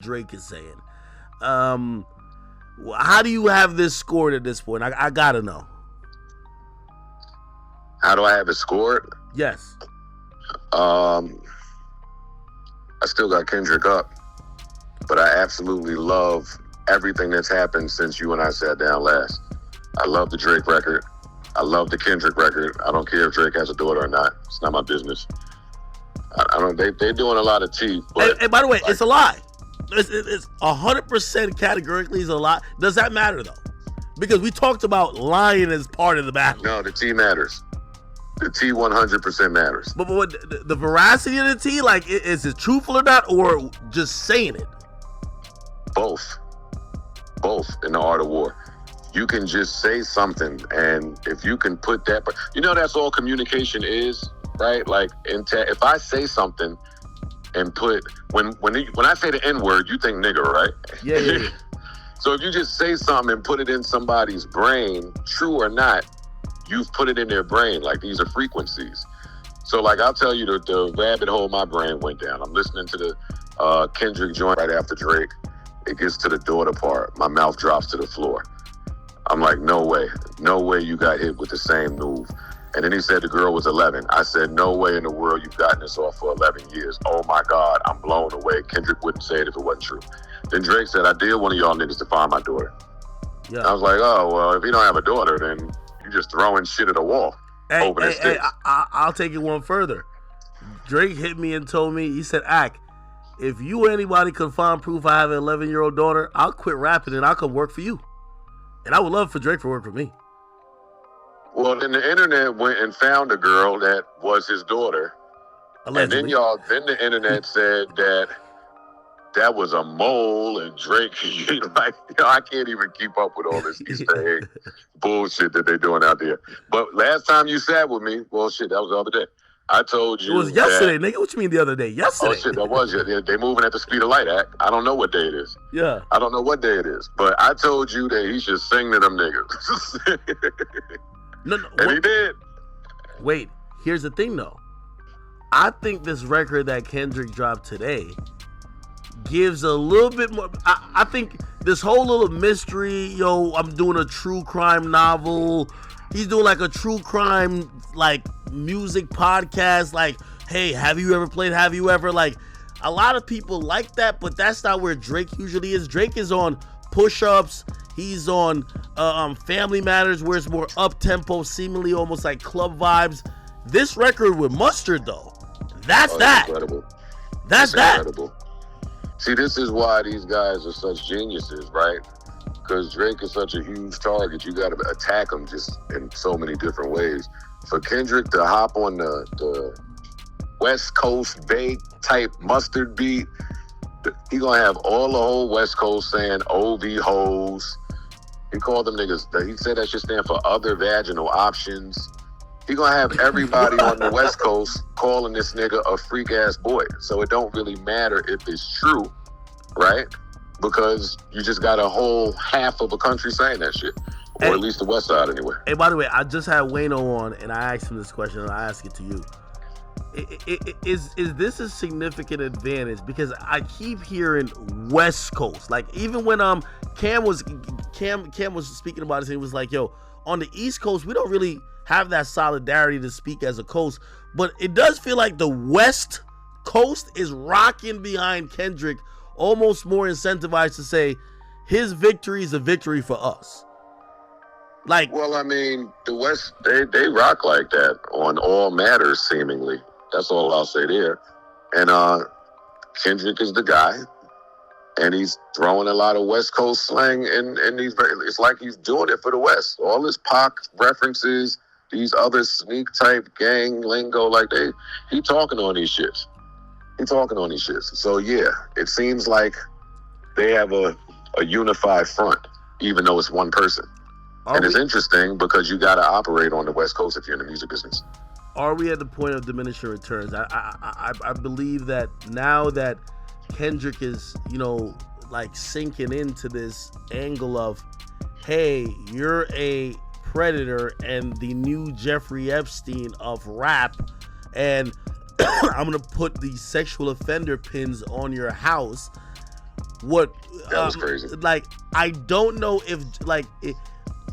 Drake is saying. How do you have this scored at this point? I gotta know. How do I have it scored? Yes. I still got Kendrick up, but I absolutely love everything that's happened since you and I sat down last. I love the Drake record. I love the Kendrick record. I don't care if Drake has a daughter or not. It's not my business. I don't. They're doing a lot of tea. But and by the way, it's a lie. It's 100% categorically is a lie. Does that matter though? Because we talked about lying as part of the battle. No, the tea matters. The tea 100% matters. But what the veracity of the tea, like, is it truthful or not, or just saying it? Both in the art of war. You can just say something, and if you can put that, that's all communication is, right? Like, if I say something and put when I say the N-word, you think nigga, right? Yeah. So if you just say something and put it in somebody's brain, true or not, you've put it in their brain. Like, these are frequencies. So, like, I'll tell you the rabbit hole my brain went down. I'm listening to the Kendrick joint right after Drake. It gets to the daughter part. My mouth drops to the floor. I'm like, no way you got hit with the same move. And then he said the girl was 11. I said, no way in the world you've gotten this off for 11 years. Oh my God, I'm blown away. Kendrick wouldn't say it if it wasn't true. Then Drake said, I dare one of y'all niggas to find my daughter. Yeah. I was like, oh, well, if you don't have a daughter, then you're just throwing shit at a wall. Hey, I'll take it one further. Drake hit me and told me, he said, Ak, if you or anybody could find proof I have an 11-year-old daughter, I'll quit rapping and I'll come work for you. And I would love for Drake to work for me. Well, then the internet went and found a girl that was his daughter. Allegedly. And then the internet said that was a mole, and Drake, I can't even keep up with all this Easter egg bullshit that they're doing out there. But last time you sat with me, well, shit, that was the other day. I told you. It was yesterday, nigga. What you mean the other day? Yesterday. Oh, shit, that was yesterday. They moving at the speed of light, Act. I don't know what day it is. Yeah. I don't know what day it is. But I told you that he should sing to them niggas. No, and he did. Wait, here's the thing, though. I think this record that Kendrick dropped today gives a little bit more. I think this whole little mystery, I'm doing a true crime novel. He's doing like a true crime, like, music podcast. Like, hey, have you ever played? Have you ever? Like, a lot of people like that, but that's not where Drake usually is. Drake is on push-ups. He's on Family Matters, where it's more up-tempo, seemingly almost like club vibes. This record with Mustard, though, that's that. Incredible. That's incredible. See, this is why these guys are such geniuses, right? Because Drake is such a huge target. You got to attack him just in so many different ways. For Kendrick to hop on the West Coast Bay type Mustard beat, he gonna have all the whole West Coast saying OV hoes. He called them niggas. He said that should stand for other vaginal options. He gonna have everybody on the West Coast calling this nigga a freak ass boy. So it don't really matter if it's true, right? Because you just got a whole half of a country saying that shit. Or at least the West Side anyway. Hey, by the way, I just had Wayno on and I asked him this question and I ask it to you. Is this a significant advantage? Because I keep hearing West Coast. Like, even when Cam was speaking about it, he was like, yo, on the East Coast, we don't really have that solidarity to speak as a coast. But it does feel like the West Coast is rocking behind Kendrick, almost more incentivized to say his victory is a victory for us. Like, well, I mean, the West, they rock like that on all matters, seemingly. That's all I'll say there. And Kendrick is the guy, and he's throwing a lot of West Coast slang, and it's like he's doing it for the West. All his Pac references, these other sneak type gang lingo, like he talking on these shits. So yeah, it seems like they have a unified front, even though it's one person. It's interesting because you got to operate on the West Coast if you're in the music business. Are we at the point of diminishing returns? I believe that now that Kendrick is, like sinking into this angle of, hey, you're a predator and the new Jeffrey Epstein of rap, and I'm going to put the sexual offender pins on your house. What That was crazy. Like, I don't know if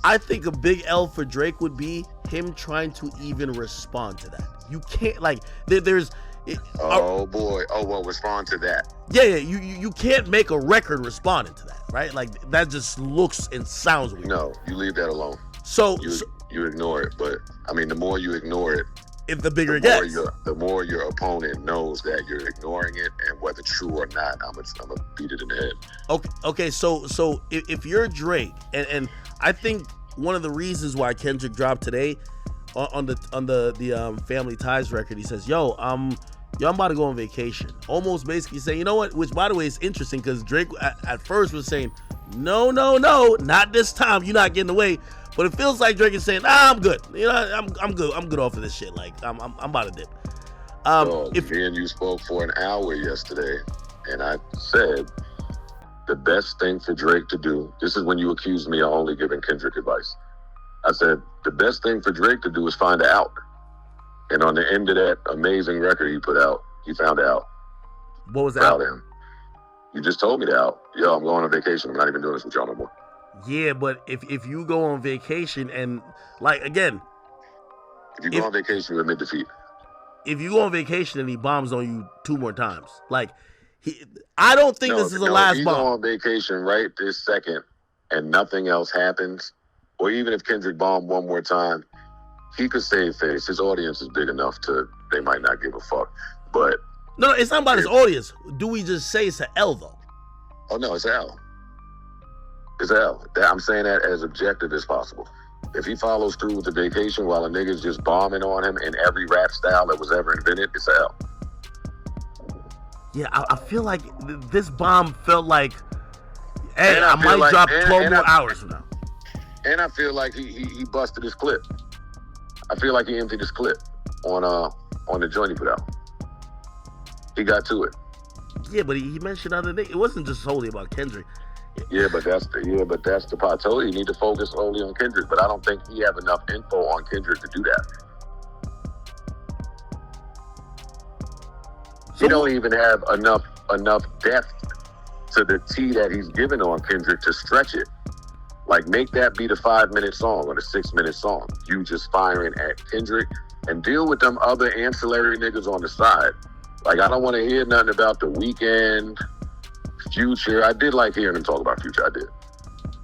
I think a big L for Drake would be him trying to even respond to that. You can't, like, there's. Oh boy! Oh well, respond to that. Yeah. You can't make a record responding to that, right? Like, that just looks and sounds weird. No, you leave that alone. So you ignore it, but I mean, the more you ignore it, if the bigger it gets, the more your opponent knows that you're ignoring it, and whether true or not, I'm gonna beat it in the head. Okay. So if you're Drake, and I think one of the reasons why Kendrick dropped today on the Family Ties record, he says, "Yo, I'm about to go on vacation." Almost basically saying, you know what? Which, by the way, is interesting because Drake at first was saying, "No, not this time. You're not getting away." But it feels like Drake is saying, I'm good. You know, I'm good. I'm good off of this shit. Like, I'm about to dip. Me and you spoke for an hour yesterday, and I said the best thing for Drake to do, this is when you accused me of only giving Kendrick advice. I said, the best thing for Drake to do is find out. And on the end of that amazing record he put out, he found out. What was that? Proud of him. You just told me that out. Yo, I'm going on vacation. I'm not even doing this with y'all no more. Yeah, but if you go on vacation and, like, again, if you go on vacation, you admit defeat. If you go on vacation and he bombs on you 2 more times, like, I don't think this is the last if you bomb. go on vacation right this second and nothing else happens, or even if Kendrick bombed 1 more time, he could save face. His audience is big enough they might not give a fuck. But no, it's not about his audience. Do we just say it's an L though? Oh no, it's L. It's L. I'm saying that as objective as possible. If he follows through with the vacation while a nigga's just bombing on him in every rap style that was ever invented, it's L. Yeah, I feel like this bomb felt like, hey, I might like, drop 12 more hours from now. And I feel like he busted his clip. I feel like he emptied his clip on the joint he put out. He got to it. Yeah, but he mentioned other things. It wasn't just solely about Kendrick. Yeah, but that's the part. I told you need to focus only on Kendrick, but I don't think he have enough info on Kendrick to do that. He don't even have enough depth to the T that he's given on Kendrick to stretch it. Like, make that be the 5-minute song or the 6-minute song. You just firing at Kendrick and deal with them other ancillary niggas on the side. Like, I don't want to hear nothing about The Weeknd, Future. I did like hearing him talk about Future. I did.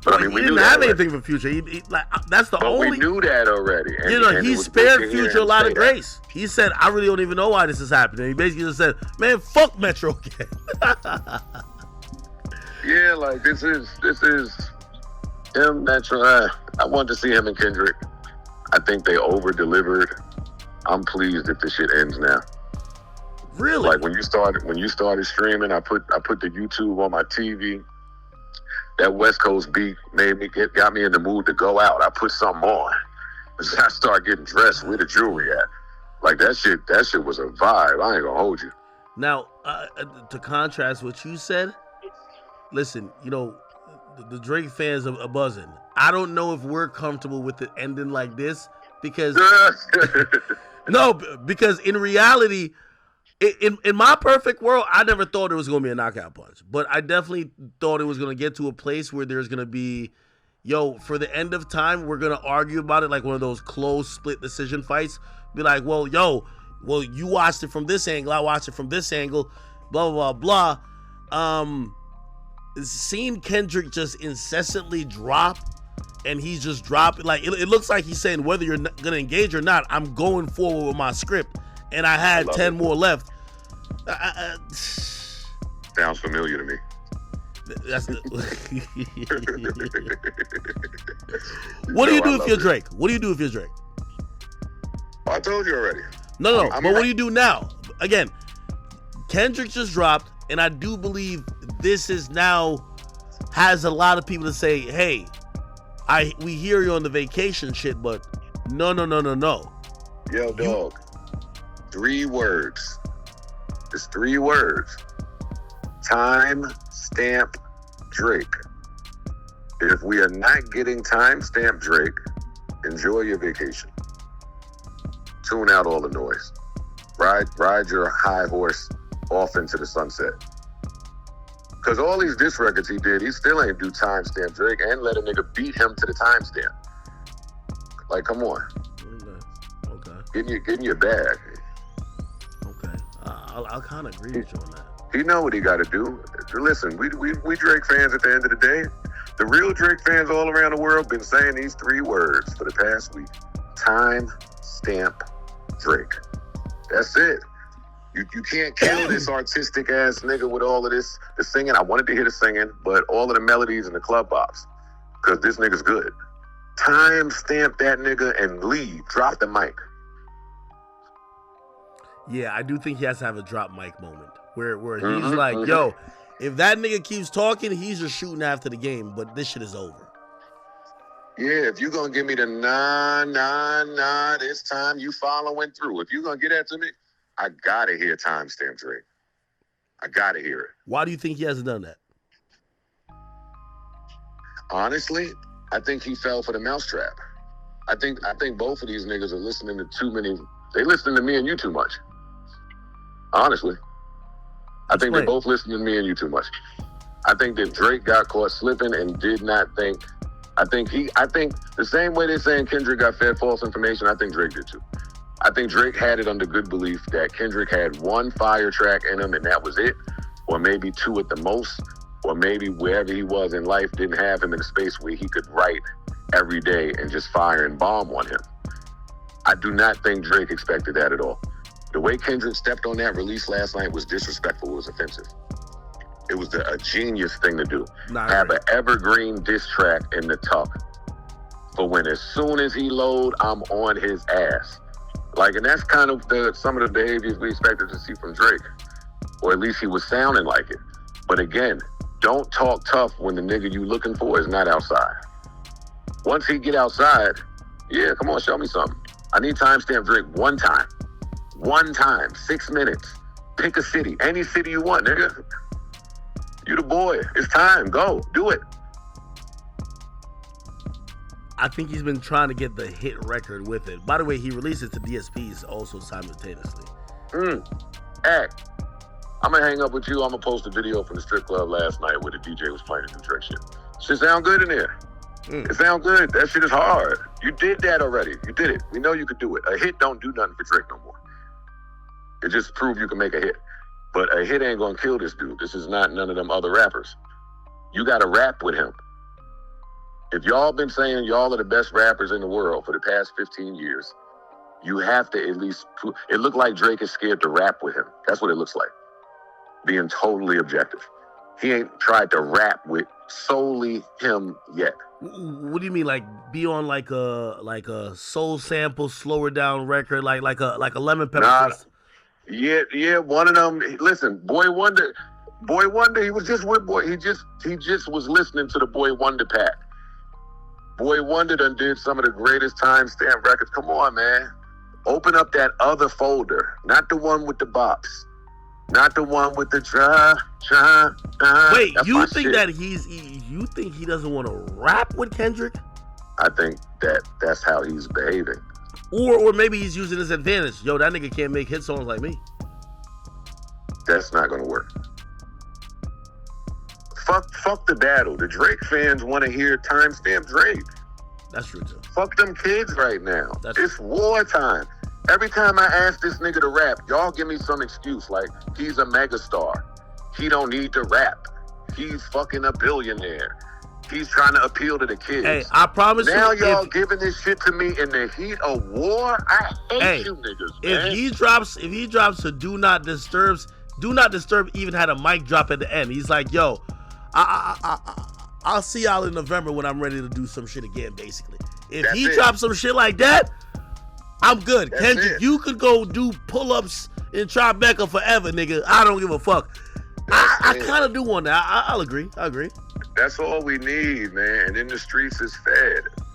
But I mean, we didn't knew have that anything for Future. That's the only. We knew that already. And, he spared Future a lot of grace. He said, "I really don't even know why this is happening." He basically just said, "Man, fuck Metro again." Yeah, like this is him. Metro. I wanted to see him and Kendrick. I think they over delivered. I'm pleased if this shit ends now. Really? Like when you started streaming, I put the YouTube on my TV. That West Coast beat got me in the mood to go out. I put something on. I start getting dressed. Where the jewelry at? Like that shit was a vibe. I ain't gonna hold you. Now, to contrast what you said, listen, you know, the Drake fans are buzzing. I don't know if we're comfortable with it ending like this because because in reality, in my perfect world, I never thought it was going to be a knockout punch. But I definitely thought it was going to get to a place where there's going to be, for the end of time, we're going to argue about it like one of those close split decision fights. Be like, well, you watched it from this angle, I watched it from this angle, blah, blah, blah, blah. Seeing Kendrick just incessantly drop, and he's just dropping, like, it looks like he's saying, whether you're going to engage or not, I'm going forward with my script. And I had 10 more left. Sounds familiar to me. That's What do you do if you're Drake? What do you do if you're Drake? I told you already. No. But what do you do now? Again, Kendrick just dropped, and I do believe this is now has a lot of people to say, hey, we hear you on the vacation shit, but no. Yo, dog. 3 words. It's 3 words. Time stamp Drake. If we are not getting time stamp Drake, enjoy your vacation. Tune out all the noise. Ride your high horse off into the sunset. Because all these diss records he did, he still ain't do timestamp Drake and let a nigga beat him to the timestamp. Like, come on. Okay. Get in your bag. Okay. I'll kind of agree with you on that. He know what he got to do. Listen, we Drake fans at the end of the day. The real Drake fans all around the world been saying these 3 words for the past week. Time stamp Drake. That's it. You can't kill this artistic ass nigga with all of this, the singing. I wanted to hear the singing, but all of the melodies and the club bops. Because this nigga's good. Time stamp that nigga and leave. Drop the mic. Yeah, I do think he has to have a drop mic moment where he's like, yo, if that nigga keeps talking, he's just shooting after the game, but this shit is over. Yeah, if you gonna give me the nah, this time you following through. If you gonna get that to me, I gotta hear timestamp Drake. I gotta hear it. Why do you think he hasn't done that? Honestly, I think he fell for the mousetrap. I think both of these niggas are listening to too many. They listen to me and you too much. Honestly. I think they both listen to me and you too much. I think that Drake got caught slipping and did not think. I think the same way they're saying Kendrick got fed false information, I think Drake did too. I think Drake had it under good belief that Kendrick had 1 fire track in him and that was it, or maybe 2 at the most, or maybe wherever he was in life didn't have him in a space where he could write every day and just fire and bomb on him. I do not think Drake expected that at all. The way Kendrick stepped on that release last night was disrespectful. It was offensive. It was a genius thing to do. Have an evergreen diss track in the tuck. For when as soon as he load, I'm on his ass. Like, and that's kind of some of the behaviors we expected to see from Drake. Or at least he was sounding like it. But again, don't talk tough when the nigga you looking for is not outside. Once he get outside, yeah, come on, show me something. I need timestamp Drake 1 time. 1 time, 6 minutes. Pick a city, any city you want, nigga. You the boy. It's time. Go. Do it. I think he's been trying to get the hit record with it. By the way, he released it to DSPs also simultaneously. Hey, I'm going to hang up with you. I'm going to post a video from the strip club last night where the DJ was playing the new Drake shit. Shit sound good in there. It sound good. That shit is hard. You did that already. You did it. We know you could do it. A hit don't do nothing for Drake no more. It just proved you can make a hit. But a hit ain't gonna kill this dude. This is not none of them other rappers. You gotta rap with him. If y'all been saying y'all are the best rappers in the world for the past 15 years, you have to at least prove. It looked like Drake is scared to rap with him. That's what it looks like. Being totally objective. He ain't tried to rap with solely him yet. What do you mean, like be on like a soul sample, slower down record, like a Lemon Pepper? Nah, yeah, one of them. Listen, Boy Wonder, he was just with Boy. He just was listening to the Boy Wonder pack. Boy Wonder done did some of the greatest timestamp records. Come on, man. Open up that other folder, not the one with the bops. Not the one with the try. Wait, you think that you think he doesn't want to rap with Kendrick? I think that's how he's behaving. Or maybe he's using his advantage. Yo, that nigga can't make hit songs like me. That's not gonna work. Fuck the battle. The Drake fans want to hear timestamp Drake. That's true too. Fuck them kids right now. It's wartime. Every time I ask this nigga to rap, y'all give me some excuse like he's a megastar. He don't need to rap. He's fucking a billionaire. He's trying to appeal to the kids. Hey, I promise now you. Now y'all giving this shit to me in the heat of war? I hate you niggas, man. If he drops a Do Not Disturb even had a mic drop at the end. He's like, yo, I'll see y'all in November when I'm ready to do some shit again, basically. If he drops some shit like that, I'm good. That's Kendrick, you could go do pull-ups in Tribeca forever, nigga. I don't give a fuck. I kind of do want that. I'll agree. I agree. That's all we need, man. And then the streets is fed.